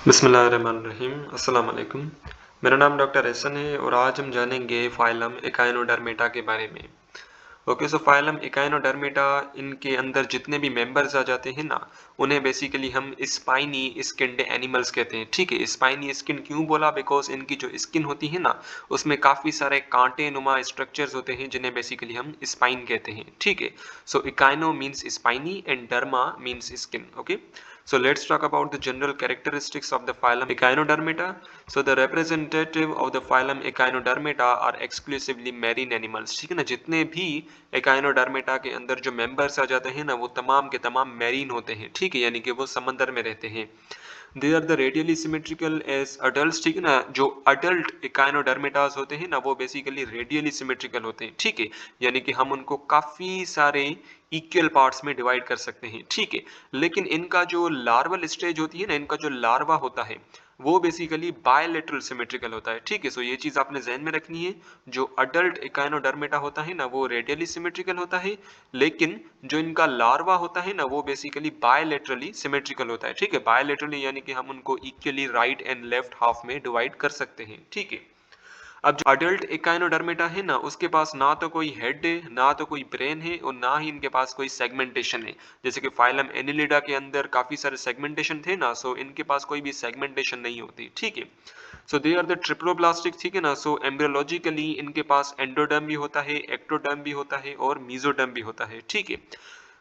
बिस्मिल्लाहिर्रहमानिर्रहीम। अस्सलाम वालेकुम। मेरा नाम डॉक्टर एहसन है और आज हम जानेंगे फाइलम एकाइनोडर्मेटा के बारे में। ओके, सो फाइलम एकाइनोडर्मेटा, इनके अंदर जितने भी मेंबर्स आ जाते हैं ना, उन्हें बेसिकली हम स्पाइनी स्किन्ड एनिमल्स कहते हैं। ठीक है, स्पाइनी स्किन क्यों बोला? बिकॉज इनकी जो स्किन होती है ना, उसमें काफ़ी सारे कांटे नुमा स्ट्रक्चर्स होते हैं जिन्हें बेसिकली हम स्पाइन कहते हैं। ठीक है, so echino means spiny and derma means skin. Okay, so let's talk about the general characteristics of the phylum Echinodermata. So the representative of the phylum Echinodermata are exclusively marine animals. ठीक है ना, जितने भी Echinodermata के अंदर जो members आ जाते हैं ना, वो तमाम के तमाम मैरीन होते हैं। ठीक है, यानी कि वो समंदर में रहते हैं। They are the radially symmetrical as adult. ठीक है ना, जो अडल्ट इकाइनोडर्मेटास होते हैं ना, वो बेसिकली रेडियली सिमेट्रिकल होते हैं। ठीक है, यानी कि हम उनको काफी सारे इक्वल पार्ट्स में डिवाइड कर सकते हैं। ठीक है, लेकिन इनका जो लार्वल स्टेज होती है ना, इनका जो लार्वा होता है, वो बेसिकली बायलेटरल सिमेट्रिकल होता है। ठीक है, सो ये चीज आपने ध्यान में रखनी है। जो अडल्ट इकाइनोडर्मेटा होता है ना, वो रेडियली सिमेट्रिकल होता है, लेकिन जो इनका लार्वा होता है ना, वो बेसिकली बायलेटरली सिमेट्रिकल होता है। ठीक है, बायलेटरली यानी कि हम उनको equally right and left half में डिवाइड कर सकते हैं। ठीक है, अब जो अडल्ट इकाइनोडर्मेटा है ना, उसके पास ना तो कोई हेड है, ना तो कोई ब्रेन है, और ना ही इनके पास कोई सेगमेंटेशन है। जैसे कि फाइलम एनिलिडा के अंदर काफी सारे सेगमेंटेशन थे ना, सो इनके पास कोई भी सेगमेंटेशन नहीं होती। ठीक है, so they are the triploblastic. ठीक है ना, सो एम्ब्रियोलॉजिकली इनके पास एंडोडर्म भी होता है, एक्टोडर्म भी होता है और मीजोडर्म भी होता है। ठीक है,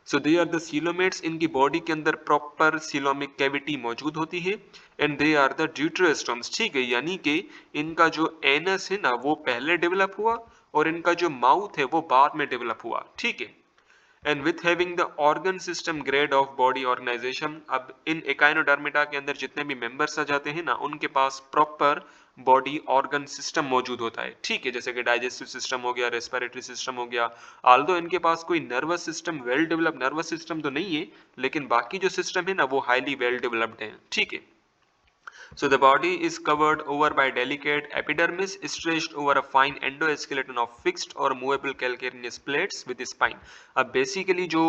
so they are the coelomates. इनकी बॉडी के अंदर प्रॉपर सीलोमिक कैविटी मौजूद होती है। And they are the deuterostomes. ठीक है, यानी कि इनका जो एनस है ना, वो पहले डेवलप हुआ और इनका जो माउथ है वो बाद में डेवलप हुआ। ठीक है, and with having the organ system grade of body organisation. अब इन एकाइनोडर्मेटा के अंदर जितने भी मेंबर्स आ जाते हैं ना, उनके पास प्रॉपर बॉडी ऑर्गन सिस्टम मौजूद होता है। ठीक है, जैसे कि डाइजेस्टिव सिस्टम हो गया, रेस्पिरेटरी सिस्टम हो गया। आल्दो इनके पास कोई nervous system, well developed nervous system तो नहीं है, लेकिन बाकी जो सिस्टम है ना, वो हाईली वेल डेवलप्ड है। ठीक है, so the body is covered over by delicate epidermis stretched over a fine endoskeleton of fixed or movable calcareous plates with spine. अब बेसिकली जो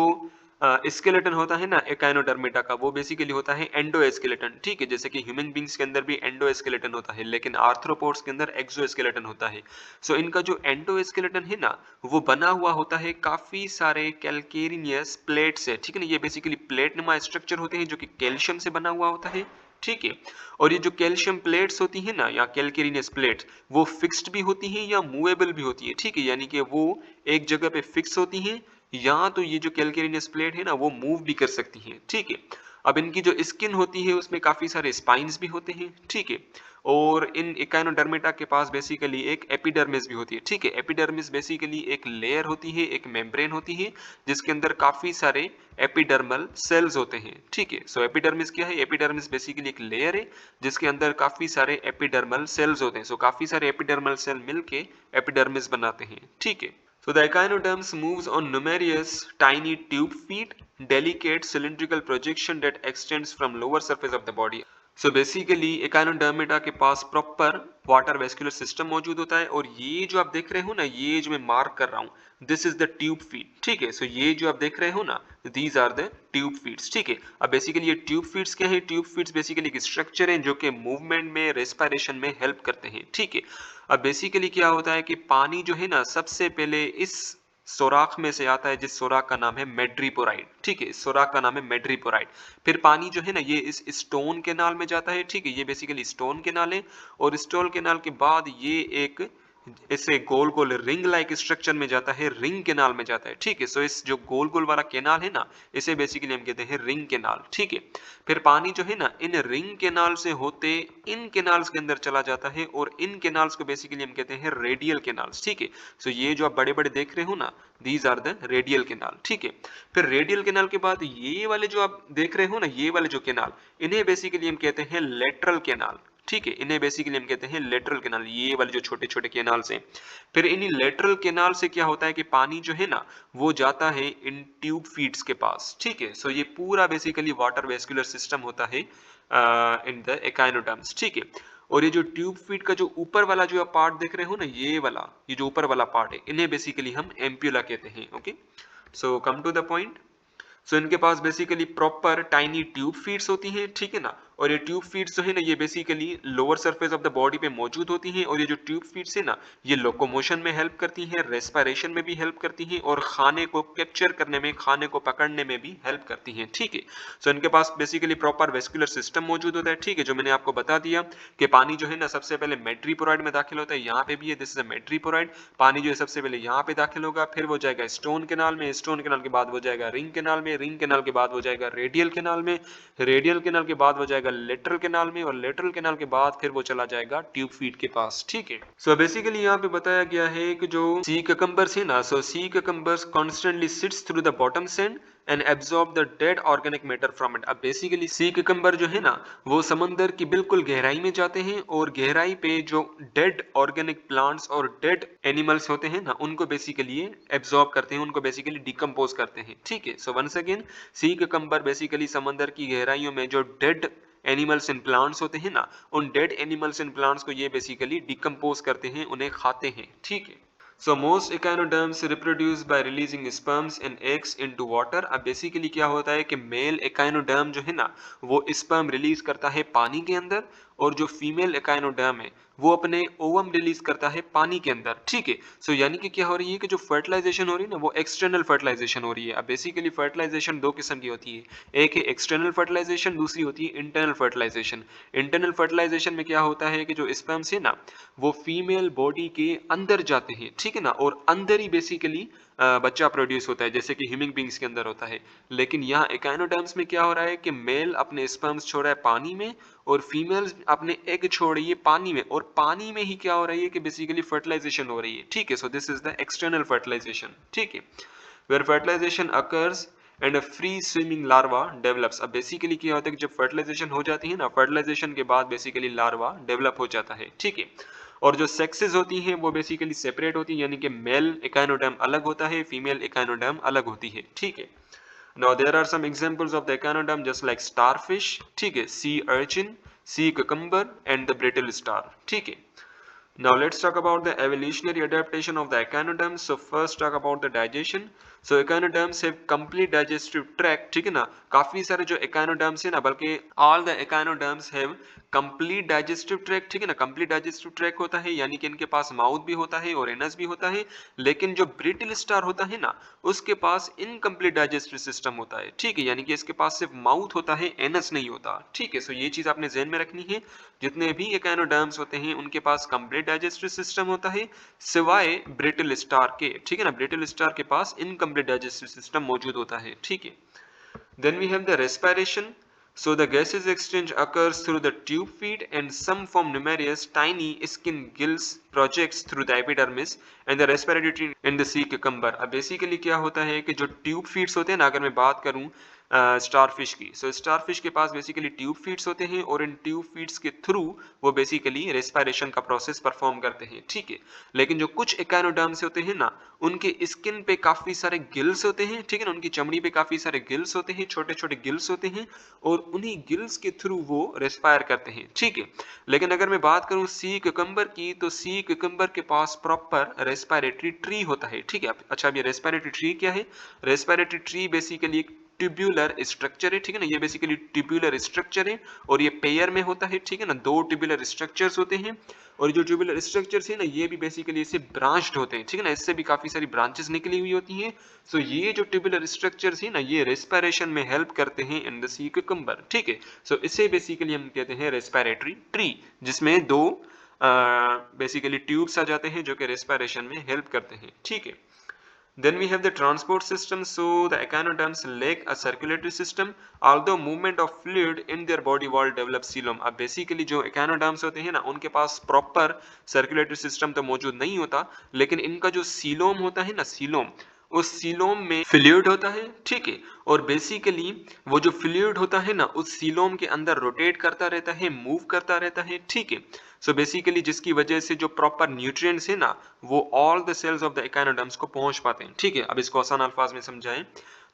स्केलेटन होता है ना एकाइनोडर्मेटा का, वो बेसिकली होता है एंडोस्केलेटन। ठीक है, जैसे कि ह्यूमन बींग्स के अंदर भी एंडोस्केलेटन होता है, लेकिन आर्थ्रोपोड्स के अंदर एक्सोस्केलेटन होता है। सो इनका जो एंडोस्केलेटन है ना, वो बना हुआ होता है काफी सारे कैल्केरिनियस प्लेट से। ठीक है ना, ये बेसिकली प्लेट नुमा स्ट्रक्चर होते हैं जो कि कैल्शियम से बना हुआ होता है। ठीक है, और ये जो कैल्शियम प्लेट्स होती है ना, या कैल्केरिनियस प्लेट्स, वो फिक्स्ड भी होती हैं या मूवेबल भी होती है। ठीक है, यानी कि वो एक जगह पे फिक्स होती हैं, या तो ये जो कैल्केरिनियस प्लेट है ना, वो मूव भी कर सकती हैं। ठीक है, अब इनकी जो स्किन होती है उसमें काफी सारे स्पाइन्स भी होते हैं। ठीक है, और इन इकाइनोडर्मेटा के पास बेसिकली एक एपिडर्मिस भी होती है। ठीक है, एपिडर्मिस बेसिकली एक लेयर होती है, एक मेम्ब्रेन होती है, जिसके अंदर काफी सारे एपिडर्मल सेल्स होते हैं। ठीक है, सो एपिडर्मिस क्या है? एपिडर्मिस बेसिकली एक लेयर है जिसके अंदर काफी सारे एपिडर्मल सेल्स होते हैं। सो काफी सारे एपिडर्मल सेल मिलके एपिडर्मिस बनाते हैं। ठीक है, so the echinoderms moves on numerous tiny tube feet, delicate cylindrical projection that extends from lower surface of the body. So basically echinodermata के पास प्रॉपर वाटर वेस्कुलर सिस्टम मौजूद होता है, और ये जो आप देख रहे हो ना, ये जो मैं मार्क कर रहा हूँ, this is the tube feet. ठीक है, सो ये जो आप देख रहे हो ना, these are the tube feets. ठीक है, अब बेसिकली ये ट्यूब फीट्स क्या है? ट्यूब फीट्स बेसिकली एक स्ट्रक्चर है जो कि मूवमेंट में, रेस्पिरेशन में हेल्प करते हैं। ठीक है, अब बेसिकली क्या होता है कि पानी जो है ना, सबसे पहले इस सोराख में से आता है, जिस सोराख का नाम है मेड्रीपोराइड। ठीक है, इस सोराख का नाम है मेड्रीपोराइड। फिर पानी जो है ना, ये इस स्टोन केनाल में जाता है। ठीक है, ये बेसिकली स्टोन केनाल है, और स्टोन केनाल के बाद ये एक ऐसे गोल गोल रिंग लाइक स्ट्रक्चर में जाता है, रिंग केनाल में जाता है। ठीक है, सो इस जो गोल गोल वाला केनाल है ना, इसे बेसिकली हम कहते हैं रिंग केनाल। ठीक है, फिर पानी जो है ना, इन रिंग केनाल से होते इन केनाल्स के अंदर चला जाता है, और इन केनाल्स को बेसिकली हम कहते हैं रेडियल केनाल्स। ठीक है, सो ये जो आप बड़े बड़े देख रहे हो ना, these are the radial canal. ठीक है, फिर रेडियल केनाल के बाद ये वाले जो आप देख रहे हो ना, ये वाले जो केनाल, इन्हें बेसिकली हम कहते हैं लेटरल केनाल। ठीक है, इन्हें बेसिकली हम कहते हैं लेटरल केनाल, ये वाले जो छोटे छोटे केनाल से। फिर इन लेटरल केनाल से क्या होता है कि पानी जो है ना, वो जाता है इन ट्यूब फीट्स के पास। ठीक है, सो ये पूरा बेसिकली वाटर वेस्कुलर सिस्टम होता है इन द एकाइनोडर्म्स। ठीक है, और ये जो ट्यूब फीट का जो ऊपर वाला जो आप पार्ट देख रहे हो ना, ये वाला, ये जो ऊपर वाला पार्ट है, इन्हें बेसिकली हम एम्प्यूला कहते हैं। Okay, so come to the point. So इनके पास basically proper tiny tube feeds होती हैं। ठीक है ना, और ये ट्यूब फीड्स जो है ना ये basically lower surface of the body पे मौजूद होती हैं और ये जो ट्यूब फीड्स है ना ये लोकोमोशन में हेल्प करती हैं, रेस्पिरेशन में भी हेल्प करती हैं और खाने को कैप्चर करने में, खाने को पकड़ने में भी हेल्प करती हैं। ठीक है, सो इनके पास बेसिकली प्रॉपर वेस्कुलर सिस्टम मौजूद होता है। ठीक है, जो मैंने आपको बता दिया कि पानी जो है ना सबसे पहले मेट्रीपोराइड में दाखिल होता है, यहाँ पे भी है, दिस इज अ मेट्रीपोराइड। पानी जो है सबसे पहले यहाँ पे दाखिल होगा, फिर वो जाएगा स्टोन कैनाल में, स्टोन कैनाल के बाद वो जाएगा रिंग कैनाल में, रिंग कैनाल के बाद वो जाएगा रेडियल कैनाल में, रेडियल कैनाल के बाद वो जाएगा लेटरल कैनाल में और लेटरल कैनाल के बाद फिर वो चला जाएगा ट्यूब फीड के पास। ठीक है, सो बेसिकली यहाँ पे बताया गया है कि जो सी ककम्बर्स है ना, so sea cucumbers constantly sits through the bottom sand and absorb the dead organic matter from it. अब बेसिकली सी ककम्बर जो है ना वो समंदर की बिल्कुल गहराई में जाते हैं और गहराई पे जो डेड ऑर्गेनिक प्लांट्स और डेड एनिमल्स होते हैं ना उनको बेसिकली एब्जॉर्ब करते हैं, उनको बेसिकली डिकम्पोज करते हैं। ठीक है, सो वंस अगेन सी ककम्बर बेसिकली समंदर की गहराइयों में जो डेड एनिमल्स एंड प्लांट्स होते हैं ना उन डेड एनिमल्स एंड प्लांट्स को ये बेसिकली डिकम्पोज करते हैं, उन्हें खाते हैं। ठीक है, so most echinoderms reproduce by releasing sperms and eggs into water। अब बेसिकली क्या होता है कि मेल एकाइनोडर्म जो है ना वो स्पर्म रिलीज करता है पानी के अंदर और जो फीमेल एकाइनोडर्म है वो अपने ओवम रिलीज करता है पानी के अंदर। ठीक है, सो यानी कि क्या हो रही है कि जो फर्टिलाइजेशन हो रही है ना वो एक्सटर्नल फर्टिलाइजेशन हो रही है। अब बेसिकली फर्टिलाइजेशन दो किस्म की होती है, एक है एक्सटर्नल फर्टिलाइजेशन, दूसरी होती है इंटरनल फर्टिलाइजेशन। इंटरनल फर्टिलाइजेशन में क्या होता है कि जो स्पर्म्स है ना वो फीमेल बॉडी के अंदर जाते हैं। ठीक है ना, और अंदर ही बेसिकली बच्चा प्रोड्यूस होता है जैसे कि ह्यूमन बींग्स के अंदर होता है। लेकिन यहाँ एकाइनोडर्म्स में क्या हो रहा है कि मेल अपने स्पर्म्स छोड़ रहा है पानी में और फीमेल्स अपने एग छोड़ रही है पानी में, और पानी में ही क्या हो रही है कि बेसिकली फर्टिलाइजेशन हो रही है। ठीक है, so this is the external fertilisation. ठीक है, where fertilisation occurs and a free swimming larva develops. अब बेसिकली क्या होता है कि जब फर्टिलाइजेशन हो जाती है ना, फर्टिलाइजेशन के बाद बेसिकली लार्वा डेवलप हो जाता है। ठीक है, और जो सेक्सेस होती हैं वो बेसिकली सेपरेट होती हैं, यानी कि मेल एकाइनोडर्म अलग होता है, फीमेल एकाइनोडर्म अलग होती है। ठीक है, now there are some examples of the echinoderm just like starfish. ठीक है, sea urchin, sea cucumber and the brittle star. ठीक है, now let's talk about the evolutionary adaptation of the echinoderms। so first talk about the digestion। so echinoderms have complete digestive tract। ठीक है ना, काफी सारे जो echinoderms है ना, बल्कि all the echinoderms have complete digestive tract। ठीक है ना, complete digestive tract होता है यानी कि इनके पास माउथ भी होता है और एनस भी होता है। लेकिन जो ब्रिटल स्टार होता है ना उसके पास इनकम्प्लीट डाइजेस्टिव सिस्टम होता है। ठीक है, यानी कि इसके पास सिर्फ माउथ होता है, एनस नहीं होता। ठीक है, सो ये चीज आपने ध्यान में रखनी है, जितने भी एकाइनोडर्म्स होते हैं उनके पास कंप्लीट डाइजेस्टिव सिस्टम होता है सिवाय ब्रिटल स्टार के। ठीक है ना, ब्रिटल स्टार के पास इनकम्प्लीट डाइजेस्टिव सिस्टम मौजूद होता है। ठीक है, then we have the respiration. So the gases exchange occurs through the tube feed and some form numerous tiny skin gills projects through the epidermis and the respiratory tree in the sea cucumber। अब basically क्या होता है कि जो tube feeds होते हैं ना, अगर मैं बात करूं स्टारफिश की, सो स्टारफिश के पास बेसिकली ट्यूब फीड्स होते हैं और इन ट्यूब फीड्स के थ्रू वो बेसिकली रेस्पिरेशन का प्रोसेस परफॉर्म करते हैं। ठीक है, लेकिन जो कुछ एकाइनोडर्म्स होते हैं ना उनके स्किन पे काफी सारे गिल्स होते हैं। ठीक है ना, उनकी चमड़ी पे काफी सारे गिल्स होते हैं, छोटे छोटे गिल्स होते हैं और उन्हीं गिल्स के थ्रू वो रेस्पायर करते हैं। ठीक है, लेकिन अगर मैं बात करूं सी cucumber की, तो सी cucumber के पास प्रॉपर रेस्पिरेटरी ट्री होता है। ठीक है, अच्छा अब ये रेस्पिरेटरी ट्री क्या है? रेस्पिरेटरी ट्री बेसिकली एक ट्यूब्यूलर स्ट्रक्चर है। ठीक है ना, ये बेसिकली ट्यूब्यूलर स्ट्रक्चर है और ये पेयर में होता है। ठीक है ना, दो ट्यूब्यूलर स्ट्रक्चर्स होते हैं और जो ट्यूब्यूलर स्ट्रक्चर्स है ना ये भी बेसिकली इससे ब्रांच्ड होते हैं। ठीक है ना, इससे भी काफी सारी ब्रांचेस निकली हुई होती हैं। सो ये जो ट्यूब्यूलर स्ट्रक्चर्स है ना ये रेस्पिरेशन में हेल्प करते हैं इन द सी cucumber। ठीक है, सो इसे बेसिकली हम कहते हैं रेस्पिरेटरी ट्री, जिसमें दो बेसिकली ट्यूब्स आ जाते हैं जो कि रेस्पिरेशन में हेल्प करते हैं। ठीक है, then we have the transport system। so the echinoderms lack a circulatory system although movement of fluid in their body wall develop coelom। अब बेसिकली जो echinoderms होते हैं ना उनके पास प्रॉपर सर्कुलेटरी सिस्टम तो मौजूद नहीं होता, लेकिन इनका जो सीलोम होता है ना, सीलोम, उस सीलोम में फ्लूइड होता है। ठीक है, और बेसिकली वो जो फ्लूइड होता है ना उस सीलोम के अंदर रोटेट करता रहता है, मूव करता रहता है। ठीक है, सो बेसिकली जिसकी वजह से जो प्रॉपर न्यूट्रिएंट्स है ना वो all the cells of the echinoderms को पहुंच पाते हैं। ठीक है, अब इसको आसान अल्फाज में समझाएं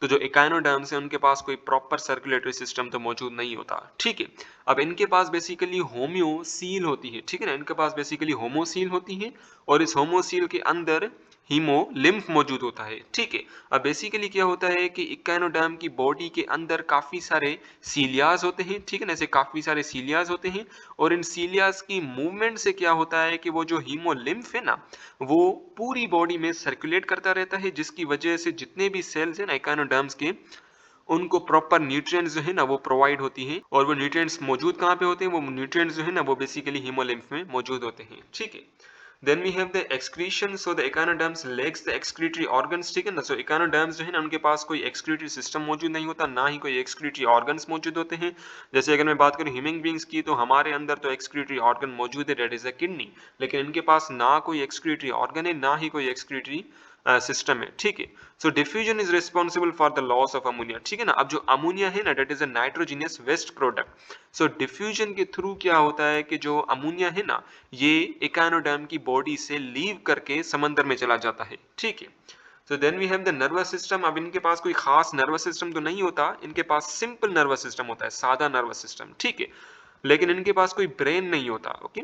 तो जो एकाइनोडर्म्स है उनके पास कोई प्रॉपर सर्कुलेटरी सिस्टम तो मौजूद नहीं होता। ठीक है, अब इनके पास बेसिकली होम्योसील होती है। ठीक है ना, इनके पास बेसिकली होमोसील होती है और इस होमोसील के अंदर हीमोलिम्फ मौजूद होता है। ठीक है, अब बेसिकली क्या होता है कि इक्वानोडर्म की बॉडी के अंदर काफी सारे सीलियाज होते हैं। ठीक है ना, ऐसे काफी सारे सीलियाज होते हैं और इन सीलियाज की मूवमेंट से क्या होता है कि वो जो हीमोलिम्फ है ना, वो पूरी बॉडी में सर्कुलेट करता रहता है, जिसकी वजह से जितने भी सेल्स हैं ना इक्वानोडर्म्स के, उनको प्रॉपर न्यूट्रिएंट्स जो है ना वो प्रोवाइड होती हैं। और वो न्यूट्रिएंट्स मौजूद कहाँ पे होते हैं? वो न्यूट्रिएंट्स जो है ना वो बेसिकली हीमोलिम्फ में मौजूद होते हैं। ठीक है, then we have the excretion, so the echinoderms lacks the excretory organs. ठीक है ना, सो इक्वानोडर्म्स जो है ना उनके पास कोई एक्सक्रीटरी सिस्टम मौजूद नहीं होता, ना ही कोई एक्सक्रीटरी ऑर्गन्स मौजूद होते हैं। जैसे अगर मैं बात करूं ह्यूमन बींग्स की, तो हमारे अंदर तो एक्सक्रीटरी ऑर्गन मौजूद है, डेट इज अ किडनी, लेकिन इनके पास ना कोई एक्सक्रीटरी ऑर्गन है, ना ही कोई एक्सक्रीटरी सिस्टम है। ठीक है, so diffusion is responsible for the loss of ammonia. ठीक है ना, अब जो अमोनिया है ना, that is a nitrogenous waste product. So diffusion के थ्रू क्या होता है कि जो अमोनिया है ना, ये इक्वानोडर्म की बॉडी से लीव करके समंदर में चला जाता है। ठीक है, so then we have the nervous system. अब इनके पास कोई खास नर्वस सिस्टम तो नहीं होता, इनके पास सिंपल नर्वस सिस्टम होता है, सादा नर्वस सिस्टम। ठीक है, लेकिन इनके पास कोई ब्रेन नहीं होता। Okay,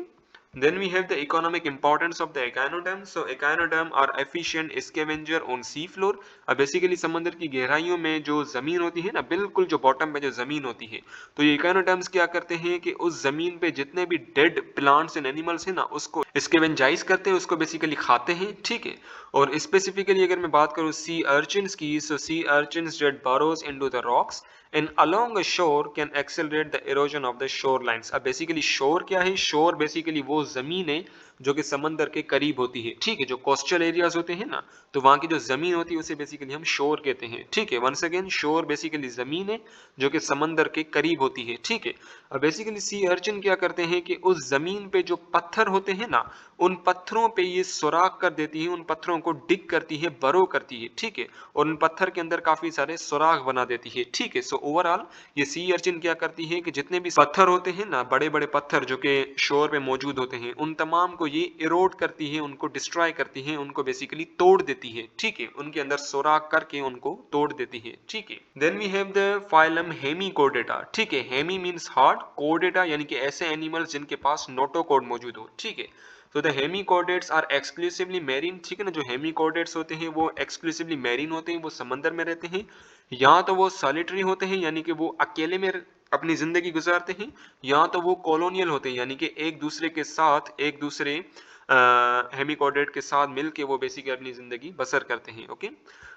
then we have the economic importance of the echinoderm. So echinoderm are efficient scavenger on sea floor. अब बेसिकली समंदर की गहराइयों में जो जमीन होती है ना, बिल्कुल जो बॉटम में जो जमीन होती है, तो ये इकोनोडर्म्स क्या करते हैं कि उस जमीन पे जितने भी डेड प्लांट्स एंड एनिमल्स हैं ना, उसको स्केवेंजाइज करते हैं, उसको बेसिकली खाते हैं। ठीक है, और स्पेसिफिकली अगर मैं बात करूं सी अर्चिन्स की, so sea urchins dead burrows into the rocks and along a shore can accelerate the erosion of the shorelines. अब बेसिकली शोर क्या है? शोर बेसिकली वो जमीन है जो कि समंदर के करीब होती है। ठीक है, जो कोस्टल एरियाज होते हैं ना, तो वहां की जो जमीन होती है उसे बेसिकली हम शोर कहते हैं। ठीक है, वंस अगेन शोर बेसिकली जमीन है जो कि समंदर के करीब होती है। ठीक है, अब बेसिकली सी अर्चिन क्या करते हैं कि उस जमीन पे जो पत्थर होते हैं ना, उन पत्थरों पे ये सुराख कर देती है, उन पत्थरों को डिग करती है, बरो करती है। ठीक है, और उन पत्थर के अंदर काफी सारे सुराख बना देती है। ठीक है, सो ओवरऑल ये सी अर्चिन क्या करती है कि जितने भी पत्थर होते हैं ना, बड़े बड़े पत्थर जो कि शोर पे मौजूद होते हैं, उन तमाम को ये इरोड करती है, उनको डिस्ट्रॉय करती है, उनको बेसिकली तोड़ देती है। ठीक है, उनके अंदर सुराख करके उनको तोड़ देती है। ठीक है, then we have the phylum hemichordata. ठीक है, हेमी मींस हार्ट, कोडेटा यानी कि ऐसे एनिमल्स जिनके पास नोटोकोड मौजूद हो। ठीक है, तो द हेमीकोडेट्स आर एक्सक्लूसिवली मैरीन। ठीक है ना, जो हेमीकोडेट्स होते हैं वो एक्सक्लूसिवली मैरीन होते हैं, वो समंदर में रहते हैं। या तो वो सॉलिटरी होते हैं यानी कि वो अकेले में अपनी जिंदगी गुजारते हैं, या तो वो कॉलोनियल होते हैं यानी कि एक दूसरे के साथ, एक दूसरे हेमिकोडेट के साथ मिलके वो बेसिकली अपनी जिंदगी बसर करते हैं। Okay,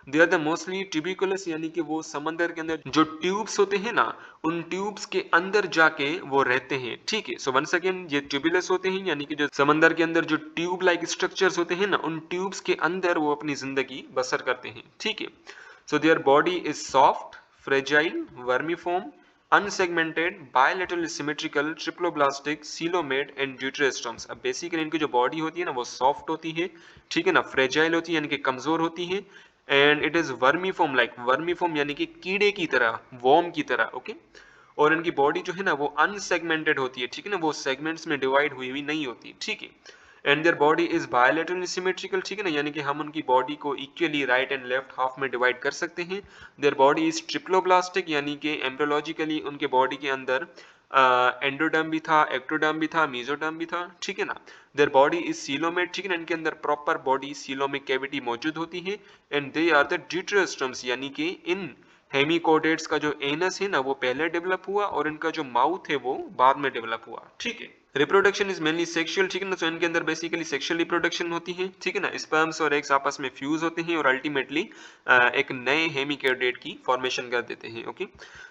they are the mostly tubicolous यानी कि वो समंदर के अंदर जो ट्यूब्स होते हैं ना, उन ट्यूब्स के अंदर जाके वो रहते हैं। ठीक है, सो वंस अगेन ये ट्यूबुलस होते हैं यानी कि जो समंदर के अंदर जो ट्यूब लाइक स्ट्रक्चर्स होते हैं ना, उन ट्यूब्स के अंदर वो अपनी जिंदगी बसर करते हैं। ठीक है, so their body is soft, fragile, vermiform, unsegmented, bilaterally symmetrical, triploblastic, coelomate and deuterostomes. अब बेसिकली इनकी जो बॉडी होती है ना वो सॉफ्ट होती है। ठीक है ना, फ्रेजाइल होती है यानी कि कमजोर होती है, and it is vermiform, like vermiform यानी कि कीड़े की तरह, वॉर्म की तरह। ओके, और इनकी बॉडी जो है ना वो अनसेगमेंटेड होती है। ठीक है ना, वो सेगमेंट्स में डिवाइड हुई हुई नहीं होती। ठीक है, and their body is bilaterally symmetrical. ठीक है ना, यानी कि हम उनकी बॉडी को equally right and left half में डिवाइड कर सकते हैं। देयर बॉडी इज ट्रिप्लोब्लास्टिक यानी कि एम्ब्रियोलॉजिकली उनके बॉडी के अंदर एंडोडर्म भी था, एक्टोडर्म भी था, मेसोडर्म भी था। ठीक है ना, देयर बॉडी इज सीलोमेट। ठीक है ना, इनके अंदर प्रॉपर बॉडी सीलोमिक कैविटी मौजूद होती है, एंड दे आर द ड्यूटेरोस्टम्स यानी कि इन हेमिकोडेट्स का जो एनस है ना वो पहले डेवलप हुआ और इनका जो माउथ है वो बाद में डेवलप हुआ। ठीक है, रिप्रोडक्शन इज मेनली सेक्सुअल। ठीक है ना, तो इनके अंदर बेसिकली सेक्सुअल रिप्रोडक्शन होती है। ठीक है ना, स्पर्म्स और एग्स आपस में फ्यूज होते हैं और अल्टीमेटली एक नए हेमिकोडेट की फॉर्मेशन कर देते हैं। Okay,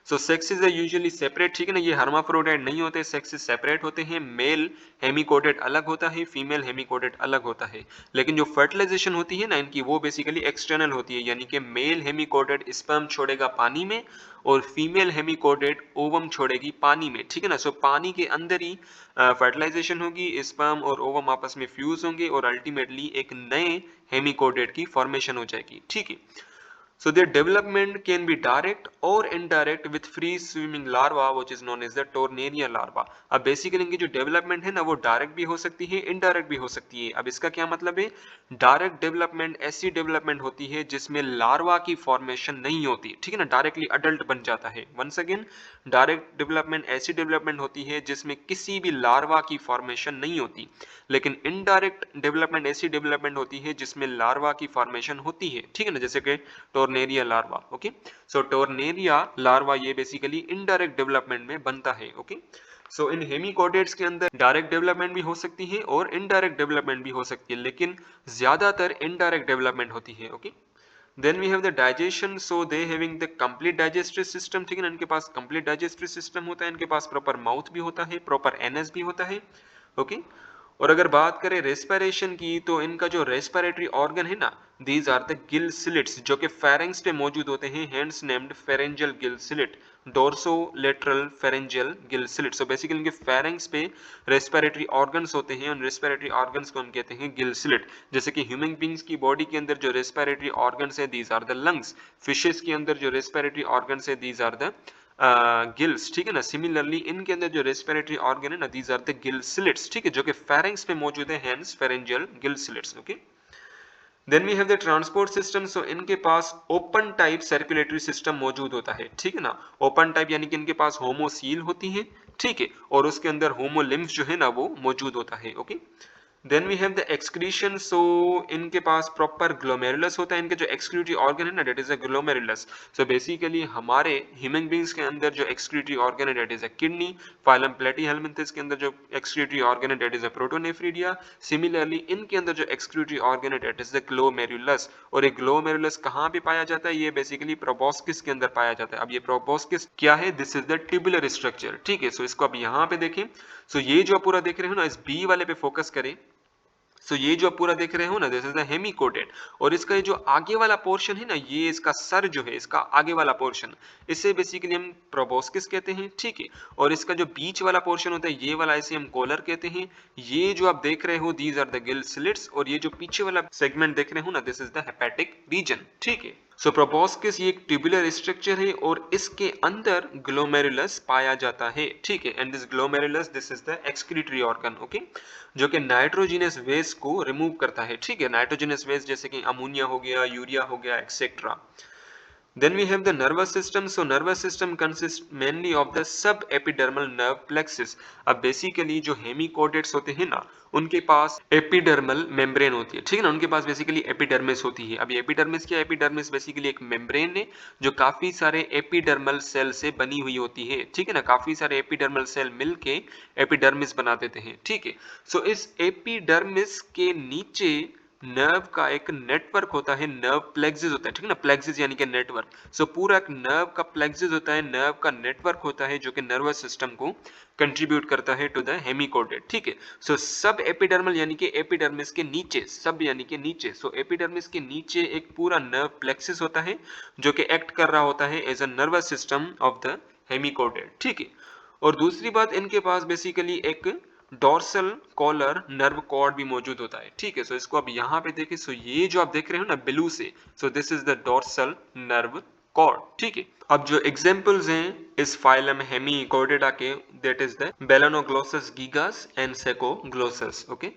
so sexes are usually separate. ठीक है ना, ये हर्माफ्रोडाइट नहीं होते, सेक्सेस सेपरेट होते हैं। मेल हेमिकोडेट अलग होता है, फीमेल हेमिकोडेट अलग होता है। लेकिन जो फर्टिलाइजेशन होती है ना इनकी, वो बेसिकली एक्सटर्नल होती है, यानी कि मेल हेमिकोडेट स्पर्म छोड़ेगा पानी में और फीमेल हेमिकोडेट ओवम छोड़ेगी पानी में। ठीक है ना, सो पानी के अंदर ही फर्टिलाइजेशन होगी, स्पर्म और ओवम आपस में फ्यूज होंगे और अल्टीमेटली एक नए हेमिकोडेट की फॉर्मेशन हो जाएगी। ठीक है, So their development can be direct or indirect with free swimming larva which is known as the Tornaria larva. अब बेसिकली इनकी जो डेवलपमेंट है ना वो डायरेक्ट भी हो सकती है, इनडायरेक्ट भी हो सकती है। अब इसका क्या मतलब है? डायरेक्ट डेवलपमेंट ऐसी डेवलपमेंट होती है जिसमें लार्वा की फॉर्मेशन नहीं होती, ठीक है ना, डायरेक्टली अडल्ट बन जाता है। वंस अगेन, डायरेक्ट डेवलपमेंट ऐसी डेवलपमेंट होती है जिसमें किसी भी लार्वा की फॉर्मेशन नहीं होती। लेकिन इनडायरेक्ट डेवलपमेंट ऐसी डेवलपमेंट होती है जिसमें लार्वा की फॉर्मेशन होती है, ठीक है ना, जैसे कि टोर्नेरिया लार्वा। ओके, सो टोर्नेरिया लार्वा ये बेसिकली इनडायरेक्ट डेवलपमेंट में बनता है। ओके, सो इन हेमिकोडेट्स के अंदर डायरेक्ट डेवलपमेंट भी हो सकती है और इनडायरेक्ट डेवलपमेंट भी हो सकती है, लेकिन ज्यादातर इनडायरेक्ट डेवलपमेंट होती है। Okay, then we have the digestion, so they having the complete digestive system, ठीक है ना, इनके पास कंप्लीट डाइजेस्टिव सिस्टम होता है, इनके पास प्रॉपर माउथ भी होता है, प्रॉपर एनएस भी होता है। ओके, और अगर बात करें रेस्पिरेशन की, तो इनका जो रेस्पिरेटरी ऑर्गन है ना, these are the gill slits, जो कि फेरेंक्स पे मौजूद होते हैं, hence named pharyngeal gill slit, dorsolateral pharyngeal gill slit. So basically इनके फेरेंक्स पे रेस्पिरेटरी ऑर्गन्स होते हैं, और रेस्पिरेटरी ऑर्गन्स को हम कहते हैं गिल स्लिट। जैसे कि ह्यूमन बींग्स की बॉडी के अंदर जो रेस्पिरेटरी ऑर्गन्स है, these are the lungs. Fishes के अंदर जो रेस्पिरेटरी ऑर्गन्स है, दीज आर द गिल्स, ठीक है ना। सिमिलरली इनके अंदर जो रेस्पिरेटरी ऑर्गन है ना, these are the gill slits, ठीक है, जो कि फेरेंक्स पे मौजूद है, hence pharyngeal gill slits. Okay, then we have the transport system, so इनके पास ओपन टाइप सर्कुलेटरी सिस्टम मौजूद होता है, ठीक है ना। ओपन टाइप यानी कि इनके पास होमोसील होती है, ठीक है, और उसके अंदर होमोलिम्फ जो है ना वो मौजूद होता है। Okay, then we have the excretion, so इनके पास प्रॉपर ग्लोमेरुलस होता है, इनके जो एक्सक्रीटरी ऑर्गन है ना, that is a glomerulus. So basically हमारे ह्यूमन बींग्स के अंदर जो एक्सक्रीटरी ऑर्गन है, that is a kidney. Phylum platyhelminthes के अंदर जो एक्सक्रीटरी ऑर्गन है, that is a protonephridia. Similarly इनके अंदर जो एक्सक्रीटरी ऑर्गन है, डेट इज द ग्लोमेरुलस। और ये ग्लोमेरुलस कहाँ पे पाया जाता है? ये बेसिकली प्रोबोस्किस के अंदर पाया जाता है। अब ये प्रोबोस्किस क्या है? This is the tubular structure, ठीक है। सो इसको अब यहाँ पे देखें, सो ये जो पूरा देख रहे हो ना, इस बी वाले पे फोकस करें। सो ये जो आप पूरा देख रहे हो ना, दिस इज द हेमिकोटेड, और इसका ये जो आगे वाला पोर्शन है ना, ये इसका सर जो है, इसका आगे वाला पोर्शन, इसे बेसिकली हम प्रोबोस्किस कहते हैं, ठीक है। और इसका जो बीच वाला पोर्शन होता है, ये वाला, इसे हम कॉलर कहते हैं। ये जो आप देख रहे हो, these are the gill slits, और ये जो पीछे वाला सेगमेंट देख रहे हो ना, this is the hepatic region, ठीक है। सो प्रोबोस्किस ये एक ट्यूबुलर स्ट्रक्चर है, और इसके अंदर ग्लोमेरुलस पाया जाता है, ठीक है। And this glomerulus, this is the excretory organ, okay, जो कि नाइट्रोजिनस वेस्ट को रिमूव करता है, ठीक है। नाइट्रोजिनस वेस्ट जैसे कि अमोनिया हो गया, यूरिया हो गया, etcetera. Then we have the nervous system. So nervous system consists mainly of the subepidermal nerve plexus. अब बेसिकली जो हेमिकोडेट्स होते हैं ना, उनके पास एपिडर्मल मेम्ब्रेन होती है, ठीक है ना। उनके पास बेसिकली एपिडर्मिस होती है। अब ये एपिडर्मिस क्या है? एपिडर्मिस बेसिकली एक मेम्ब्रेन है जो काफी सारे एपिडर्मल सेल से बनी हुई होती है, ठीक है ना। काफी सारे एपिडर्मल सेल मिलके एपिडर्मिस बना देते हैं, ठीक है। सो इस एपिडर्मिस के नीचे नर्व का एक नेटवर्क होता है, नर्व प्लेक्सिस होता है, ठीक है ना। प्लेक्सिस यानी कि नेटवर्क। सो पूरा एक नर्व का प्लेक्सिस होता है, नर्व का नेटवर्क होता है, जो कि नर्वस सिस्टम को कंट्रीब्यूट करता है टू द हेमिकोडेट, ठीक है। सो सब एपिडर्मल यानी कि एपिडर्मिस के नीचे, सब यानी कि नीचे, सो एपिडर्मिस के नीचे एक पूरा नर्व प्लेक्सिस होता है जो कि एक्ट कर रहा होता है as a nervous system of the hemichordate, ठीक है। और दूसरी बात, इनके पास बेसिकली एक डोर्सल कॉलर नर्व कॉर्ड भी मौजूद होता है, ठीक है। सो इसको अब यहाँ पे देखें, सो ये जो आप देख रहे हो ना ब्लू से, so this is the dorsal nerve cord, ठीक है। अब जो एग्जांपल्स हैं इस फाइलम हेमिकोडेटा के, that is the balanoglossus gigas and saccoglossus, okay.